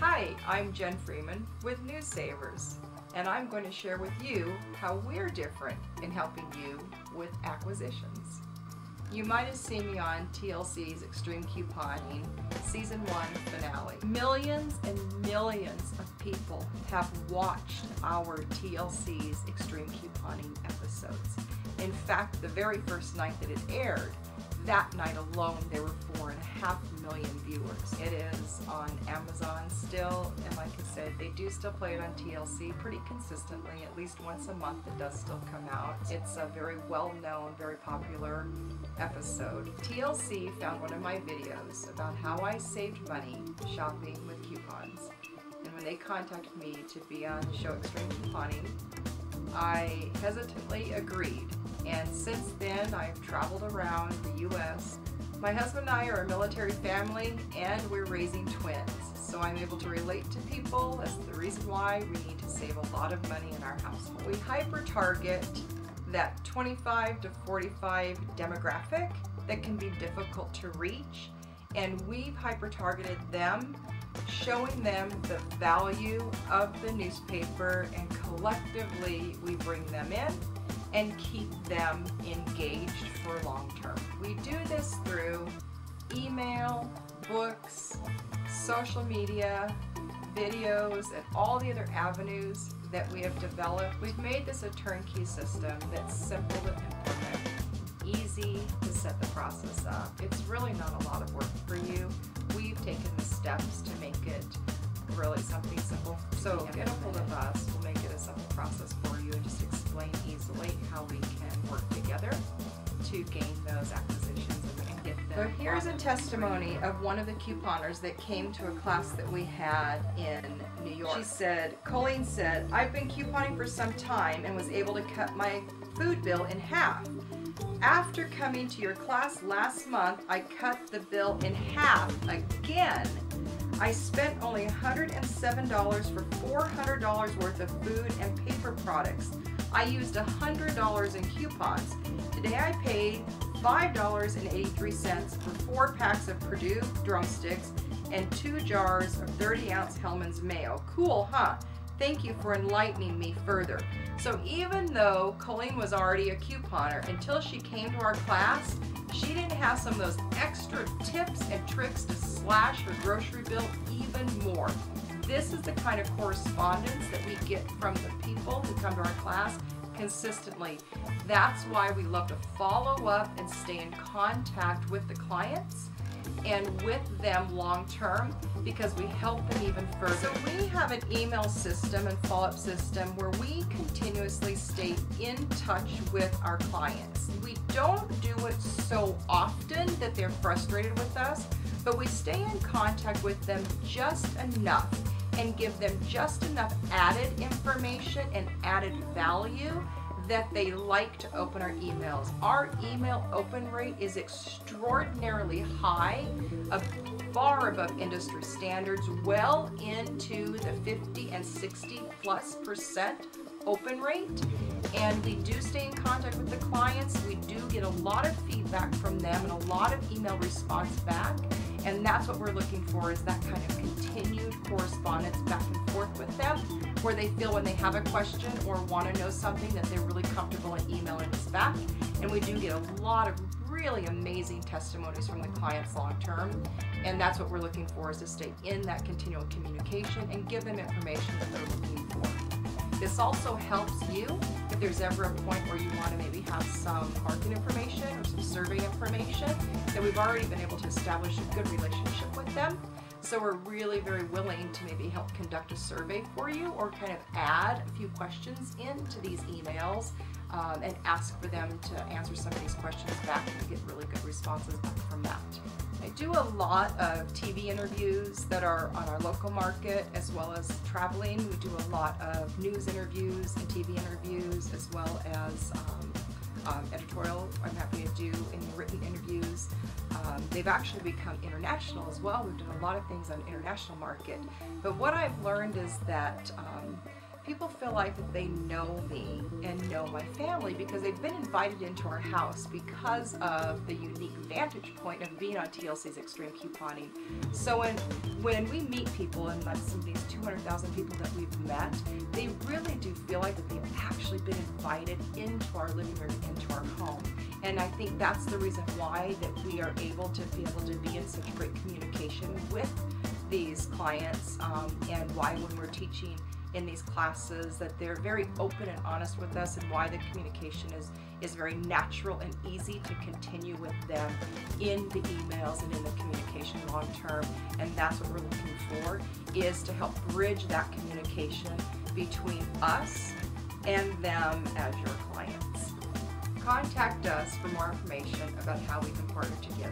Hi, I'm Jen Freeman with NewsSavers, and I'm going to share with you how we're different in helping you with acquisitions. You might have seen me on TLC's Extreme Couponing Season 1 finale. Millions and millions of people have watched our TLC's Extreme Couponing episodes. In fact, the very first night that it aired, that night alone, there were 4.5 million viewers. It is on Amazon still, and like I said, they do still play it on TLC pretty consistently. At least once a month it does still come out. It's a very well-known, very popular episode. TLC found one of my videos about how I saved money shopping with coupons. And when they contacted me to be on the show Extreme Couponing, I hesitantly agreed. And since then, I've traveled around the U.S. My husband and I are a military family, and we're raising twins. So I'm able to relate to people. That's the reason why we need to save a lot of money in our household. We hyper-target that 25 to 45 demographic that can be difficult to reach. And we've hyper-targeted them, showing them the value of the newspaper, and collectively we bring them in and keep them engaged for long term. We do this through email, books, social media, videos, and all the other avenues that we have developed. We've made this a turnkey system that's simple to implement, easy to set the process up. It's really not a lot of work for you. We've taken the steps to make it really something simple. So get a hold of us. We'll make it a simple process for you and just explain easily how we can work together to gain those acquisitions and get them. So here's a testimony of one of the couponers that came to a class that we had in New York. She said, Colleen said, I've been couponing for some time and was able to cut my food bill in half. After coming to your class last month, I cut the bill in half again. I spent only $107 for $400 worth of food and paper products. I used $100 in coupons. Today I paid $5.83 for 4 packs of Purdue drumsticks and 2 jars of 30-ounce Hellmann's mayo. Cool, huh? Thank you for enlightening me further. So even though Colleen was already a couponer, until she came to our class, she didn't have some of those extra tips and tricks to slash her grocery bill even more. This is the kind of correspondence that we get from the people who come to our class consistently. That's why we love to follow up and stay in contact with the clients and with them long term, because we help them even further. So we have an email system and follow-up system where we continuously stay in touch with our clients. We don't do it so often that they're frustrated with us, but we stay in contact with them just enough and give them just enough added information and added value that they like to open our emails. Our email open rate is extraordinarily high, far above industry standards, well into the 50 and 60+% open rate. And we do stay in contact with the clients. We do get a lot of feedback from them and a lot of email response back. And that's what we're looking for, is that kind of continued correspondence back and forth with them, where they feel when they have a question or want to know something that they're really comfortable in emailing us back. And we do get a lot of really amazing testimonies from the clients long term. And that's what we're looking for, is to stay in that continual communication and give them information that they're looking for. This also helps you if there's ever a point where you want to maybe have some market information or some survey information, that we've already been able to establish a good relationship with them. So we're really very willing to maybe help conduct a survey for you, or kind of add a few questions into these emails and ask for them to answer some of these questions back, and get really good responses back from that. I do a lot of TV interviews that are on our local market, as well as traveling. We do a lot of news interviews and TV interviews, as well as editorial. I'm happy to do any written interviews. They've actually become international as well. We've done a lot of things on the international market. But what I've learned is that people feel like that they know me and know my family because they've been invited into our house because of the unique vantage point of being on TLC's Extreme Couponing. So when we meet people, and like some of these 200,000 people that we've met, they really do feel like that they've actually been invited into our living room, into our home. And I think that's the reason why that we are able to be in such great communication with these clients, and why when we're teaching in these classes that they're very open and honest with us, and why the communication is very natural and easy to continue with them in the emails and in the communication long term. And that's what we're looking for, is to help bridge that communication between us and them as your clients. Contact us for more information about how we can partner together.